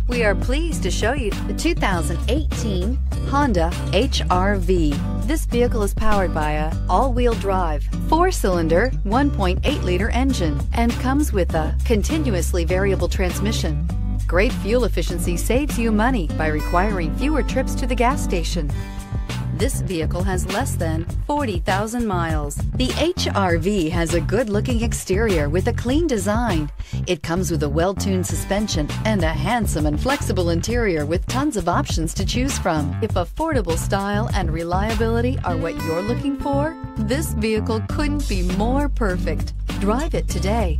We are pleased to show you the 2018 Honda HR-V. This vehicle is powered by a all-wheel drive, 4-cylinder, 1.8-liter engine and comes with a continuously variable transmission. Great fuel efficiency saves you money by requiring fewer trips to the gas station. This vehicle has less than 40,000 miles. The HR-V has a good-looking exterior with a clean design. It comes with a well-tuned suspension and a handsome and flexible interior with tons of options to choose from. If affordable style and reliability are what you're looking for, this vehicle couldn't be more perfect. Drive it today.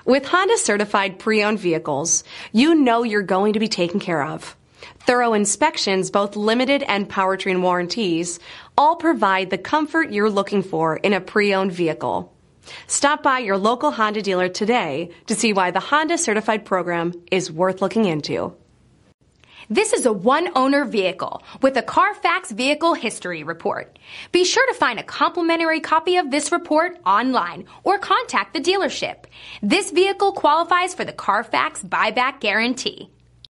With Honda certified pre-owned vehicles, you know you're going to be taken care of. Thorough inspections, both limited and powertrain warranties, all provide the comfort you're looking for in a pre-owned vehicle. Stop by your local Honda dealer today to see why the Honda certified program is worth looking into. This is a one-owner vehicle with a Carfax Vehicle History Report. Be sure to find a complimentary copy of this report online or contact the dealership. This vehicle qualifies for the Carfax Buyback Guarantee.